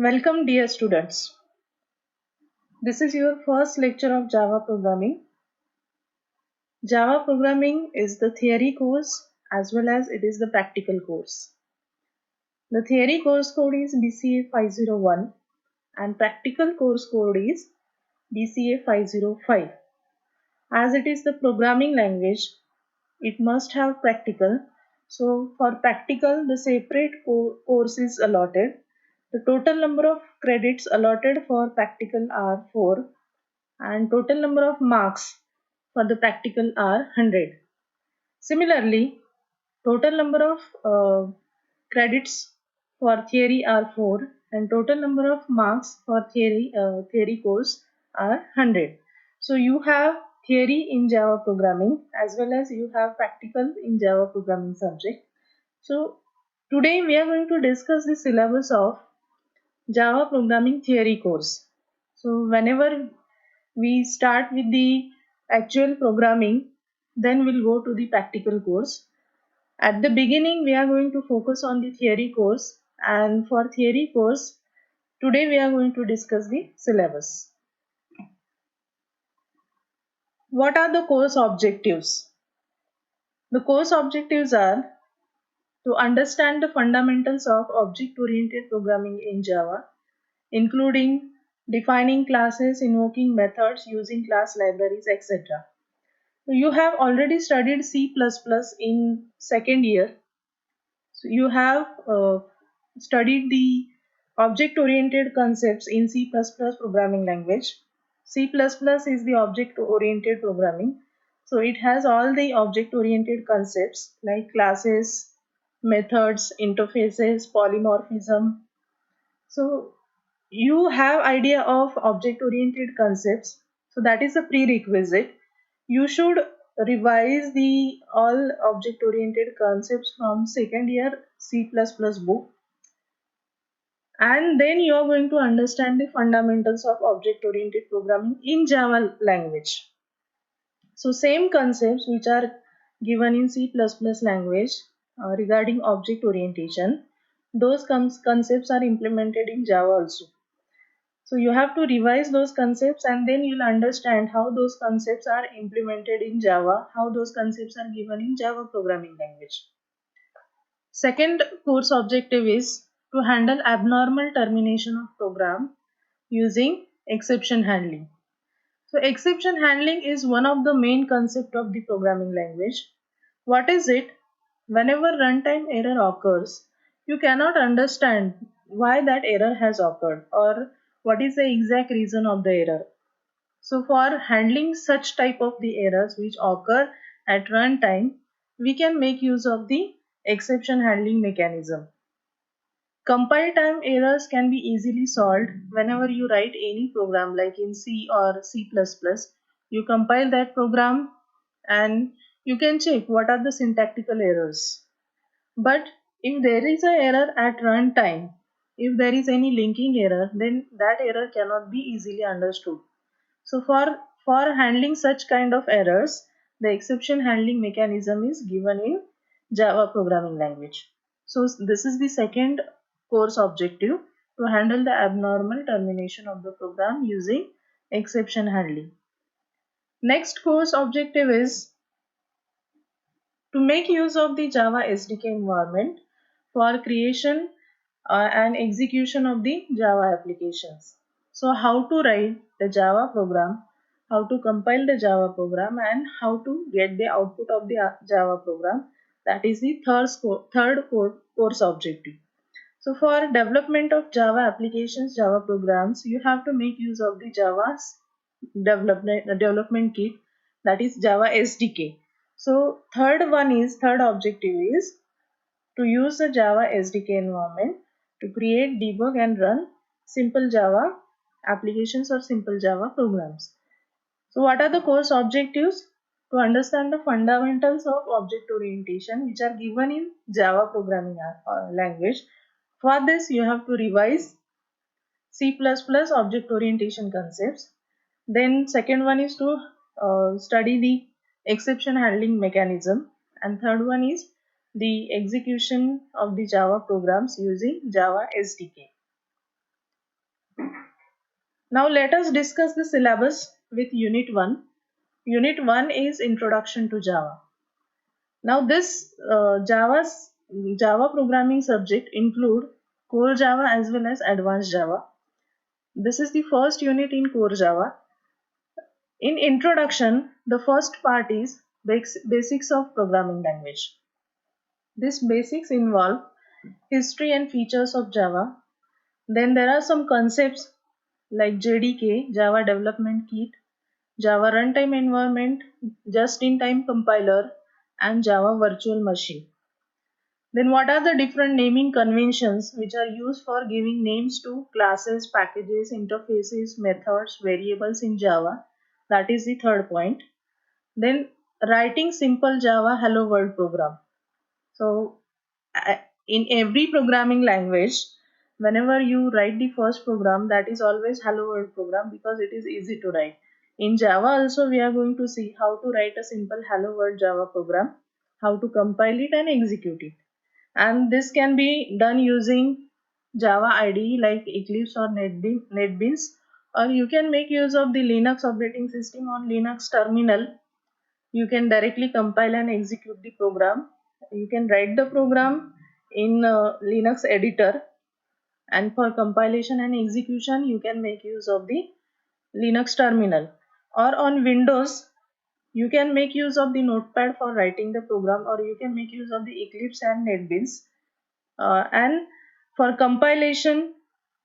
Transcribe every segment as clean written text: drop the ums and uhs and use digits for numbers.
Welcome dear students. This is your first lecture of Java programming. Java programming is the theory course as well as it is the practical course. The theory course code is BCA 501 and practical course code is BCA 505. As it is the programming language, it must have practical. So for practical, the separate course is allotted. The total number of credits allotted for practical are 4 and total number of marks for the practical are 100. Similarly, total number of credits for theory are 4 and total number of marks for theory course are 100. So you have theory in Java programming as well as you have practical in Java programming subject. So today we are going to discuss the syllabus of Java programming theory course. So whenever we start with the actual programming, then we'll go to the practical course. At the beginning, we are going to focus on the theory course, and for theory course, today we are going to discuss the syllabus. What are the course objectives? The course objectives are to understand the fundamentals of object-oriented programming in Java, including defining classes, invoking methods, using class libraries, etc. You have already studied C++ in second year. So you have studied the object-oriented concepts in C++ programming language. C++ is the object-oriented programming. So it has all the object-oriented concepts like classes, methods, interfaces, polymorphism. So you have idea of object-oriented concepts. So that is a prerequisite. You should revise the all object-oriented concepts from second year C++ book, and then you are going to understand the fundamentals of object-oriented programming in Java language. So same concepts which are given in C++ language regarding object orientation, those concepts are implemented in Java also. So you have to revise those concepts and then you'll understand how those concepts are implemented in Java, how those concepts are given in Java programming language. Second course objective is to handle abnormal termination of program using exception handling. So exception handling is one of the main concept of the programming language. What is it? Whenever runtime error occurs, you cannot understand why that error has occurred or what is the exact reason of the error. So for handling such type of the errors which occur at runtime, we can make use of the exception handling mechanism. Compile time errors can be easily solved whenever you write any program like in C or C++. You compile that program and you can check what are the syntactical errors. But if there is an error at runtime, if there is any linking error, then that error cannot be easily understood. So for handling such kind of errors, the exception handling mechanism is given in Java programming language. So this is the second course objective, to handle the abnormal termination of the program using exception handling. Next course objective is to make use of the Java SDK environment for creation and execution of the Java applications. So how to write the Java program, how to compile the Java program, and how to get the output of the Java program. That is the third course objective. So for development of Java applications, Java programs, you have to make use of the Java's development kit, that is Java SDK. So third objective is to use the Java SDK environment to create, debug and run simple Java applications or simple Java programs. So what are the course objectives? To understand the fundamentals of object orientation which are given in Java programming language. For this you have to revise C++ object orientation concepts. Then second one is to study the exception handling mechanism, and third one is the execution of the Java programs using Java SDK. Now let us discuss the syllabus with Unit 1. Unit 1 is Introduction to Java. Now this Java programming subject include Core Java as well as Advanced Java. This is the first unit in Core Java. In introduction, the first part is basics of programming language. These basics involve history and features of Java. Then there are some concepts like JDK, Java Development Kit, Java Runtime Environment, Just-in-Time Compiler, and Java Virtual Machine. Then what are the different naming conventions which are used for giving names to classes, packages, interfaces, methods, variables in Java? That is the third point. Then writing simple Java Hello World program. So in every programming language, whenever you write the first program, that is always Hello World program because it is easy to write. In Java also we are going to see how to write a simple Hello World Java program, how to compile it and execute it. And this can be done using Java IDE like Eclipse or NetBeans, or you can make use of the Linux operating system on Linux terminal. You can directly compile and execute the program. You can write the program in Linux editor, and for compilation and execution you can make use of the Linux terminal. Or on Windows you can make use of the notepad for writing the program, or you can make use of the Eclipse and NetBeans. And for compilation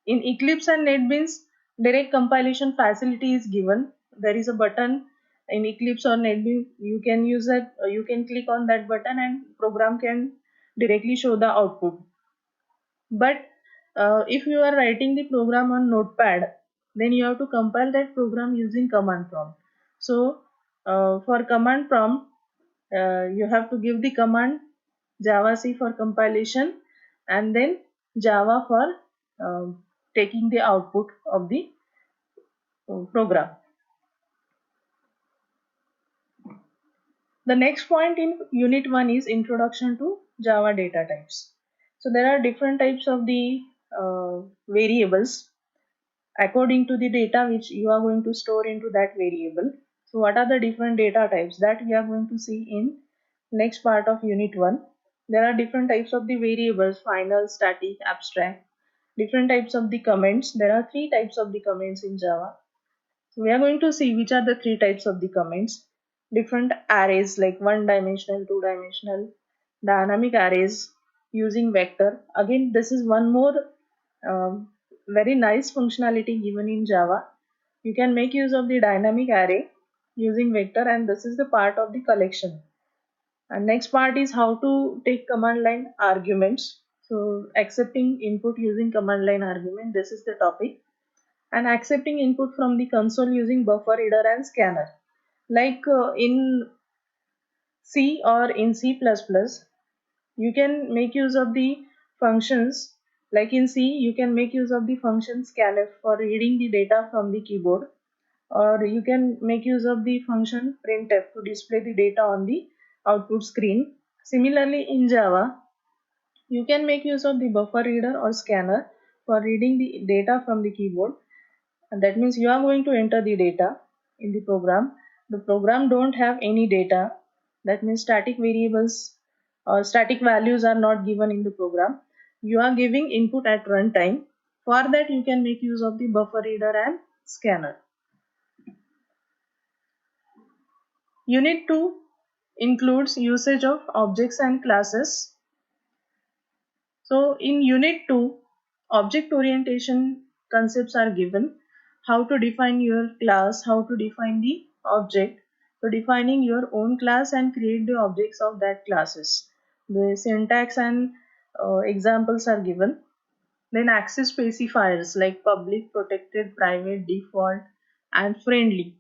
in Eclipse and NetBeans, direct compilation facility is given. There is a button in Eclipse or NetBeans. You can use that. You can click on that button, and program can directly show the output. But if you are writing the program on Notepad, then you have to compile that program using command prompt. So for command prompt, you have to give the command javac for compilation, and then Java for taking the output of the program. The next point in Unit 1 is Introduction to Java Data Types. So there are different types of the variables according to the data which you are going to store into that variable. So what are the different data types that we are going to see in next part of Unit 1. There are different types of the variables: final, static, abstract. Different types of the comments. There are three types of the comments in Java. So we are going to see which are the three types of the comments. Different arrays like one dimensional, two dimensional, dynamic arrays using vector. Again, this is one more very nice functionality given in Java. You can make use of the dynamic array using vector, and this is the part of the collection. And next part is how to take command line arguments. So accepting input using command line argument, this is the topic. And accepting input from the console using buffer reader and scanner. Like in C or in C++, you can make use of the functions. Like in C, you can make use of the function scanf for reading the data from the keyboard, or you can make use of the function printf to display the data on the output screen. Similarly, in Java, you can make use of the buffer reader or scanner for reading the data from the keyboard. And that means you are going to enter the data in the program. The program don't have any data. That means static variables or static values are not given in the program. You are giving input at runtime. For that, you can make use of the buffer reader and scanner. Unit 2 includes usage of objects and classes. So in Unit 2, object orientation concepts are given. How to define your class, how to define the object. So defining your own class and create the objects of that classes. The syntax and examples are given. Then access specifiers like public, protected, private, default, and friendly.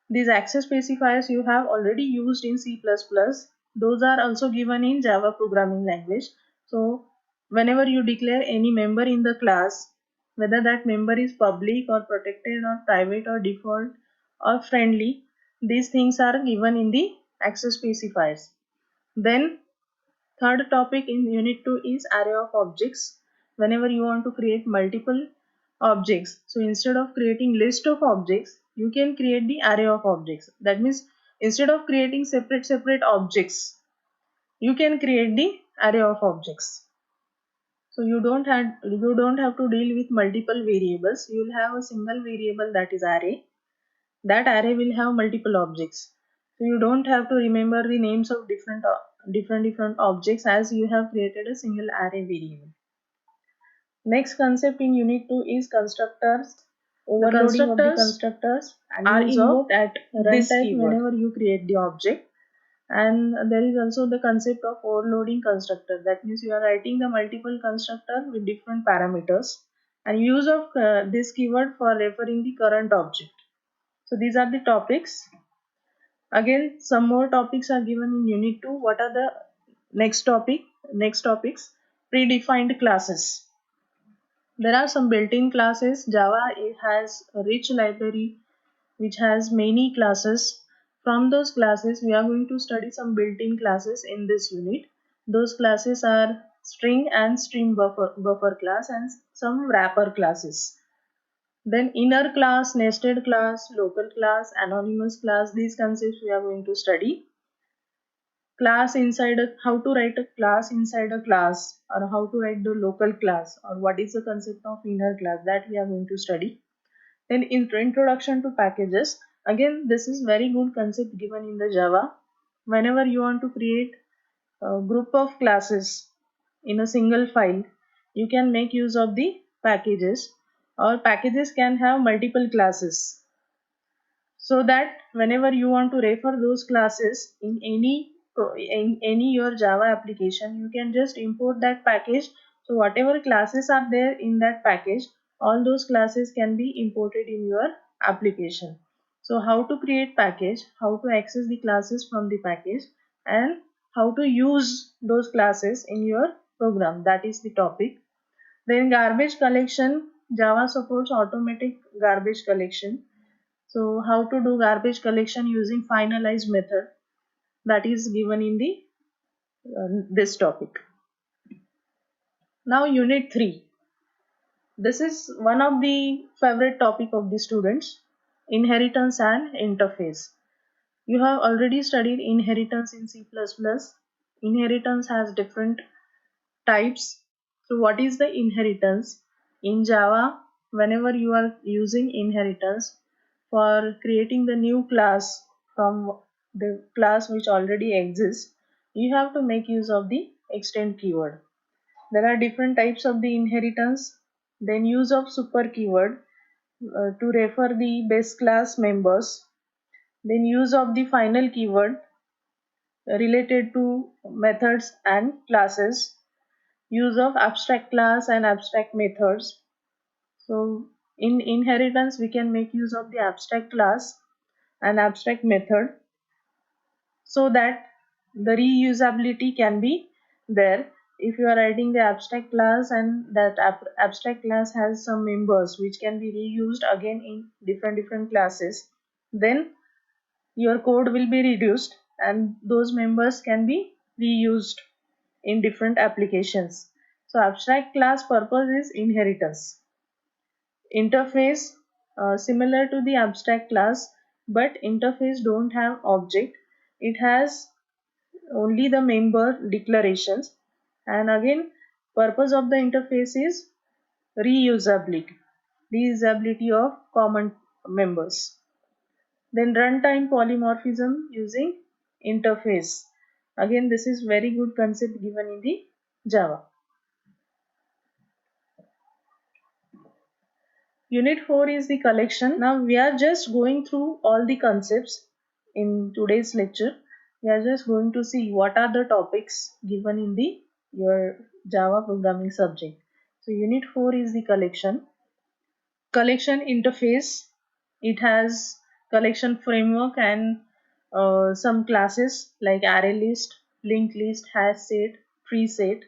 These access specifiers you have already used in C++. Those are also given in Java programming language. So whenever you declare any member in the class, whether that member is public or protected or private or default or friendly, these things are given in the access specifiers. Then third topic in Unit 2 is array of objects. Whenever you want to create multiple objects. So instead of creating list of objects, you can create the array of objects. That means instead of creating separate objects, you can create the array of objects. So you don't have to deal with multiple variables. You will have a single variable, that is array. That array will have multiple objects. So you don't have to remember the names of different objects, as you have created a single array variable. Next concept in unit 2 is constructors. Overloading of the constructors are invoked at runtime whenever you create the object. And there is also the concept of overloading constructor. That means you are writing the multiple constructor with different parameters, and use of this keyword for referring the current object. So these are the topics. Again, some more topics are given in unit 2. What are the next topics? Predefined classes. There are some built-in classes. Java has a rich library which has many classes. From those classes, we are going to study some built-in classes in this unit. Those classes are string and stream buffer class, and some wrapper classes. Then inner class, nested class, local class, anonymous class, these concepts we are going to study. How to write a class inside a class, or how to write the local class, or what is the concept of inner class, that we are going to study. Then introduction to packages. Again, this is very good concept given in the Java. Whenever you want to create a group of classes in a single file, you can make use of the packages, or packages can have multiple classes, so that whenever you want to refer those classes in any your Java application, you can just import that package. So whatever classes are there in that package, all those classes can be imported in your application. So how to create package, how to access the classes from the package, and how to use those classes in your program, that is the topic. Then garbage collection. Java supports automatic garbage collection. So how to do garbage collection using finalized method, that is given in the this topic. Now unit 3. This is one of the favorite topic of the students, inheritance and interface. You have already studied inheritance in C++. Inheritance has different types. So what is the inheritance? In Java, whenever you are using inheritance for creating the new class from the class which already exists, you have to make use of the extend keyword. There are different types of the inheritance. Then use of super keyword to refer the base class members. Then use of the final keyword related to methods and classes. Use of abstract class and abstract methods. So in inheritance, we can make use of the abstract class and abstract method, so that the reusability can be there. If you are writing the abstract class, and that abstract class has some members which can be reused again in different classes, then your code will be reduced, and those members can be reused in different applications. So abstract class purpose is inheritance. Interface, similar to the abstract class, but interface don't have object. It has only the member declarations. And again, purpose of the interface is reusability of common members. Then runtime polymorphism using interface. Again, this is very good concept given in the Java. Unit 4 is the collection. Now we are just going through all the concepts in today's lecture. We are just going to see what are the topics given in the your Java programming subject. So unit 4 is the collection. Collection interface. It has collection framework and some classes like array list, linked list, hash set, tree set.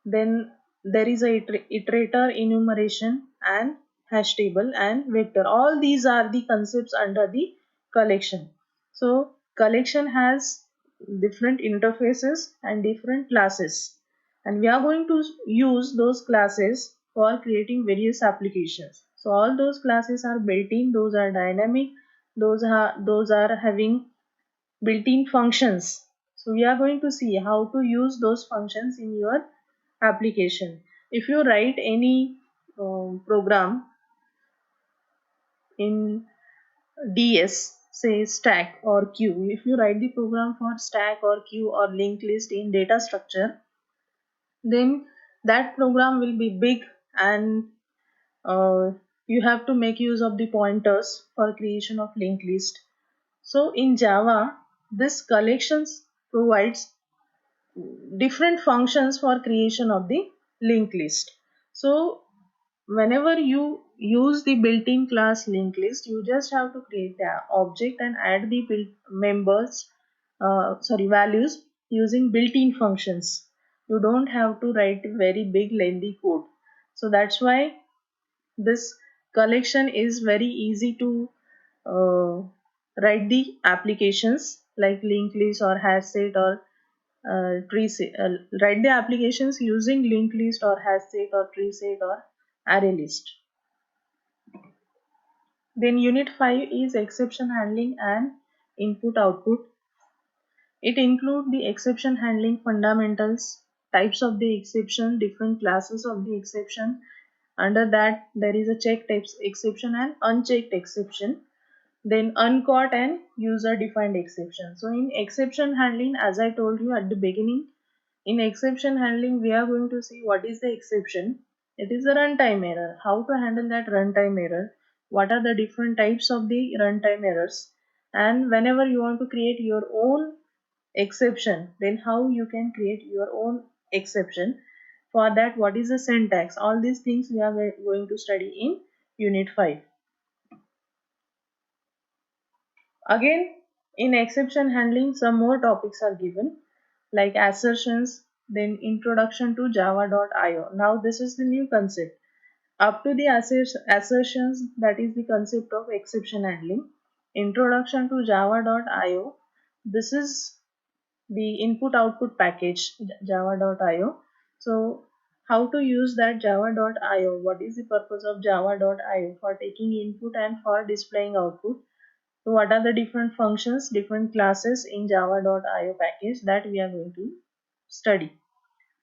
Then there is a iterator, enumeration, and hash table and vector. All these are the concepts under the collection. So collection has different interfaces and different classes, and we are going to use those classes for creating various applications. So all those classes are built in, those are dynamic, those are having built-in functions. So we are going to see how to use those functions in your application. If you write any program in DS, say stack or queue, if you write the program for stack or queue or linked list in data structure, then that program will be big, and uh, you have to make use of the pointers for creation of linked list. So in Java, this collections provides different functions for creation of the linked list. So whenever you use the built-in class linked list, you just have to create the object and add the built members, values using built-in functions. You don't have to write very big lengthy code. So that's why this collection is very easy to uh, write the applications like linked list or hash set or write the applications using linked list or hash set or tree set or array list. Then unit 5 is exception handling and input output. It includes the exception handling fundamentals, types of the exception, different classes of the exception. Under that there is a checked exception and unchecked exception, then uncaught and user defined exception. So in exception handling, as I told you at the beginning, in exception handling we are going to see what is the exception. It is a runtime error. How to handle that runtime error? What are the different types of the runtime errors? And whenever you want to create your own exception, then how you can create your own exception? For that, what is the syntax? All these things we are going to study in unit 5. Again, in exception handling, some more topics are given like assertions, then introduction to java.io. Now, this is the new concept. Up to the assertions, that is the concept of exception handling. Introduction to java.io, this is the input output package java.io. So, how to use that java.io? What is the purpose of java.io? For taking input and for displaying output. So what are the different functions, different classes in java.io package that we are going to study.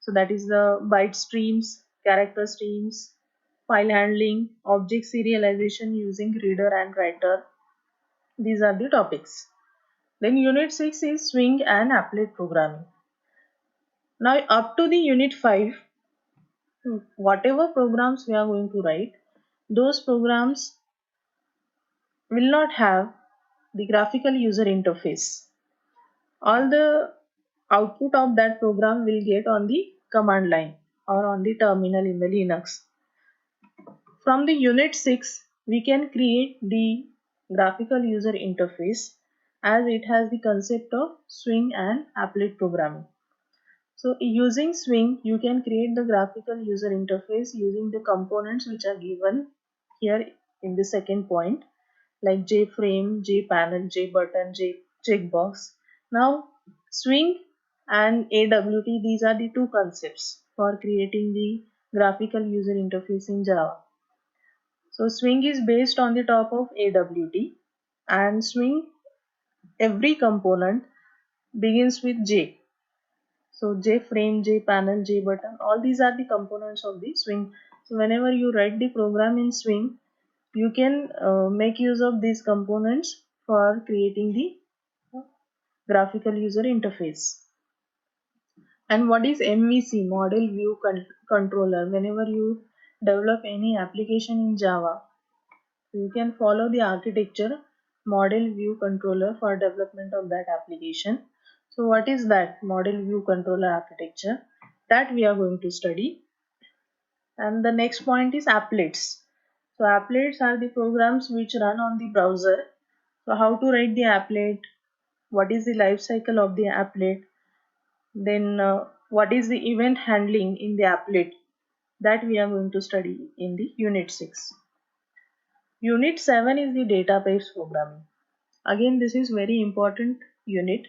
So that is the byte streams, character streams, file handling, object serialization using reader and writer. These are the topics. Then unit 6 is swing and applet programming. Now up to the unit 5, whatever programs we are going to write, those programs will not have the graphical user interface. All the output of that program will get on the command line or on the terminal in the Linux. From the unit 6, we can create the graphical user interface as it has the concept of swing and applet programming. So using swing, you can create the graphical user interface using the components which are given here in the second point, like JFrame, JPanel, JButton, JCheckbox. Now, swing and AWT, these are the two concepts for creating the graphical user interface in Java. So, swing is based on the top of AWT, and swing, every component begins with J. So, JFrame, JPanel, JButton, all these are the components of the swing. So, whenever you write the program in swing, you can make use of these components for creating the graphical user interface. And what is MVC, model view controller? Whenever you develop any application in Java, you can follow the architecture model view controller for development of that application. So what is that model view controller architecture? That we are going to study. And the next point is applets. So applets are the programs which run on the browser. So how to write the applet, what is the life cycle of the applet, then what is the event handling in the applet, that we are going to study in the unit 6. Unit 7 is the database programming. Again, this is very important unit.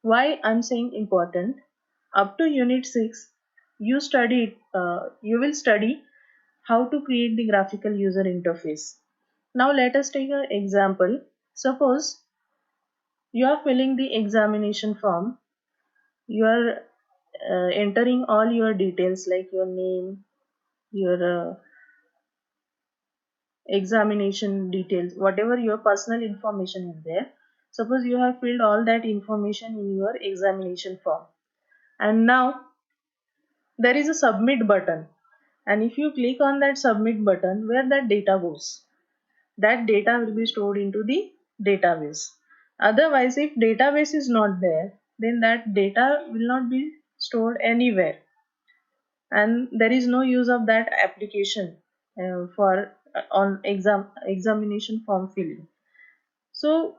Why I'm saying important? Up to unit 6, you will study how to create the graphical user interface. Now let us take an example. Suppose you are filling the examination form. You are entering all your details like your name, your examination details, whatever your personal information is there. Suppose you have filled all that information in your examination form, and now there is a submit button, and if you click on that submit button, where that data goes, that data will be stored into the database. Otherwise, if database is not there, then that data will not be stored anywhere, and there is no use of that application for on examination form filling. So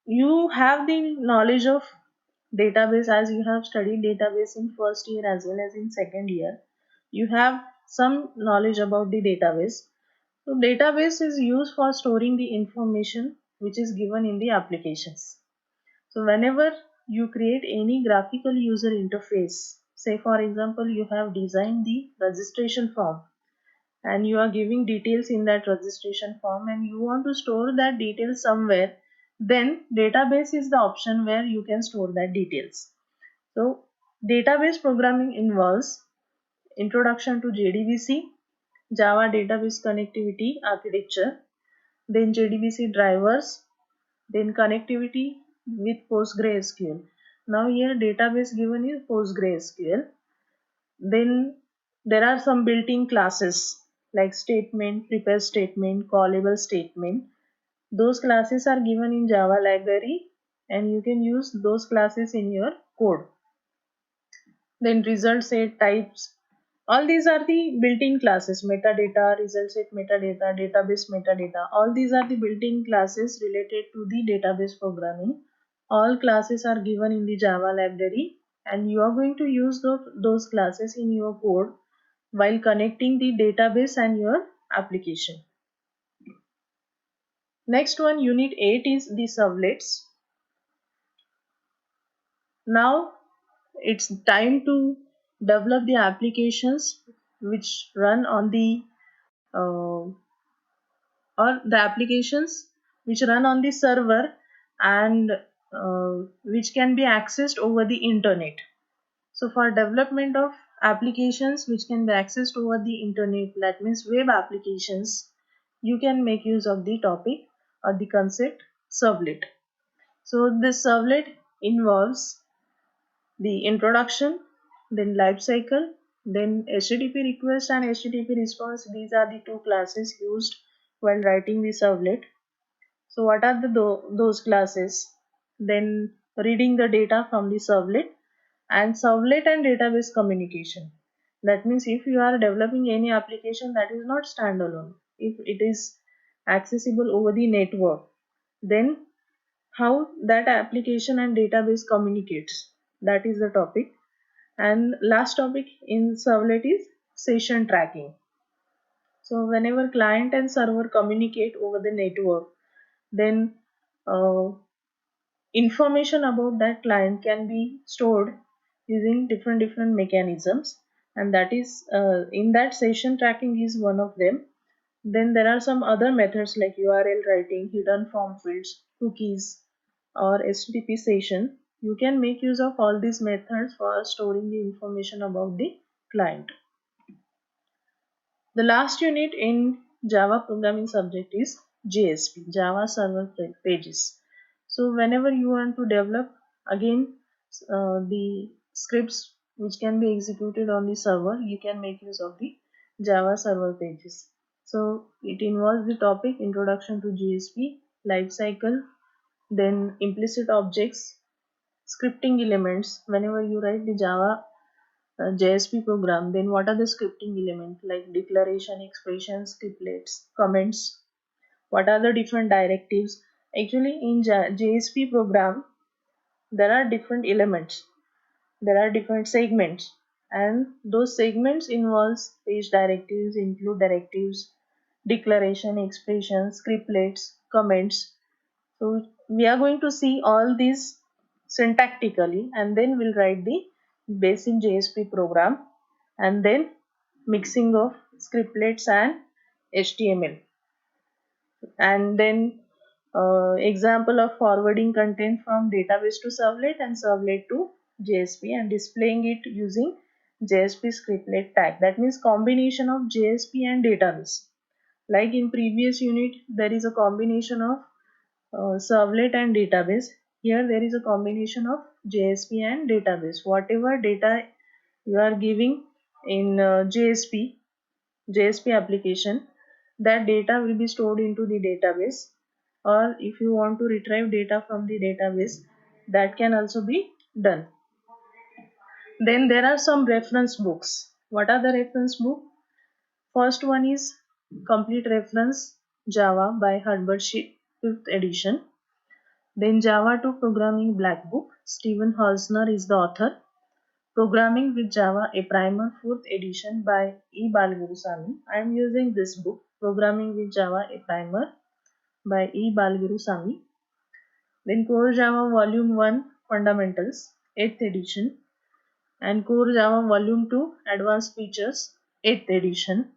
you have the knowledge of database, as you have studied database in first year as well as in second year. You have some knowledge about the database. So database is used for storing the information which is given in the applications. So whenever you create any graphical user interface, say for example you have designed the registration form and you are giving details in that registration form and you want to store that details somewhere, then database is the option where you can store that details. So database programming involves introduction to JDBC, Java Database Connectivity Architecture, then JDBC drivers, then connectivity with PostgreSQL. Now here database given is PostgreSQL. Then there are some built-in classes like statement, prepare statement, callable statement. Those classes are given in Java library and you can use those classes in your code. Then result set types. All these are the built-in classes, metadata, result set metadata, database metadata. All these are the built-in classes related to the database programming. All classes are given in the Java library and you are going to use those classes in your code while connecting the database and your application. Next one, unit 8 is the servlets. Now it's time to develop the applications which run on the or the applications which run on the server and which can be accessed over the internet. So for development of applications which can be accessed over the internet, that means web applications, you can make use of the topic or the concept servlet. So this servlet involves the introduction, then life cycle, then HTTP request and HTTP response. These are the two classes used while writing the servlet. So what are those classes? Then reading the data from the servlet and servlet and database communication. That means if you are developing any application that is not standalone, if it is accessible over the network, then how that application and database communicates, that is the topic. And last topic in servlet is session tracking. So whenever client and server communicate over the network, then uh, information about that client can be stored using different mechanisms, and that is in that session tracking is one of them. Then there are some other methods like URL writing, hidden form fields, cookies, or HTTP session. You can make use of all these methods for storing the information about the client. The last unit in Java programming subject is JSP, Java Server Pages. So whenever you want to develop again the scripts which can be executed on the server, you can make use of the Java Server Pages. So it involves the topic introduction to JSP, life cycle, then implicit objects, scripting elements. Whenever you write the Java JSP program, then what are the scripting elements like declaration, expressions, scriptlets, comments? What are the different directives? Actually, in JSP program, there are different elements. There are different segments, and those segments involves page directives, include directives, declaration, expressions, scriptlets, comments. So we are going to see all these syntactically and then we'll write the basic JSP program and then mixing of scriptlets and HTML. And then example of forwarding content from database to servlet and servlet to JSP and displaying it using JSP scriptlet tag. That means combination of JSP and database. Like in previous unit, there is a combination of servlet and database. Here there is a combination of JSP and database. Whatever data you are giving in JSP application, that data will be stored into the database, or if you want to retrieve data from the database, that can also be done. Then there are some reference books. What are the reference book? First one is Complete Reference Java by Herbert Schiff, 5th edition. Then Java 2 Programming Black Book. Steven Halsner is the author. Programming with Java, a Primer, 4th edition by E. Balgurusamy. I am using this book, Programming with Java, a Primer by E. Balgurusamy. Then Core Java Volume 1 Fundamentals, 8th edition, and Core Java Volume 2 Advanced Features, 8th edition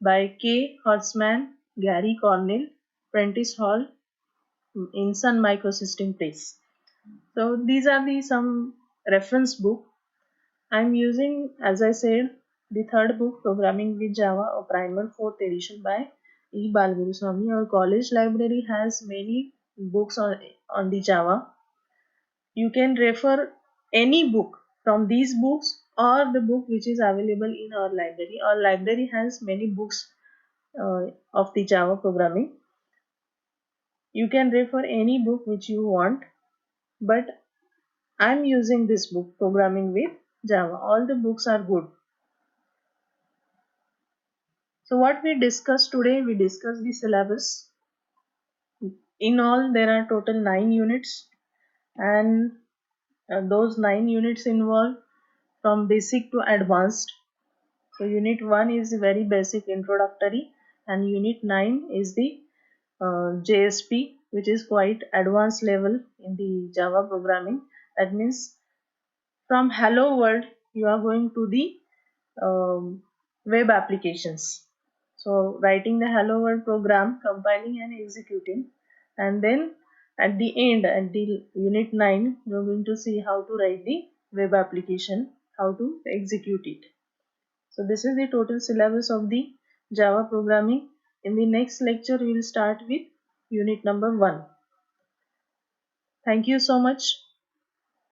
by K. Horstman, Gary Cornell, Prentice Hall in Sun Microsystem Press. So these are the some reference book. I am using, as I said, the third book, Programming with Java, a Primer, 4th edition by E. Balgurusamy. Our college library has many books on the Java. You can refer any book from these books or the book which is available in our library. Our library has many books of the Java programming. You can refer any book which you want, but I'm using this book, Programming with Java. All the books are good. So what we discussed today, we discussed the syllabus. In all, there are total 9 units, and those 9 units involve from basic to advanced. So unit 1 is very basic introductory, and unit 9 is the JSP, which is quite advanced level in the Java programming. That means from hello world you are going to the web applications. So writing the hello world program, compiling and executing, and then at the end, at the unit 9, you are going to see how to write the web application, how to execute it. So this is the total syllabus of the Java programming. In the next lecture we will start with unit number 1. Thank you so much.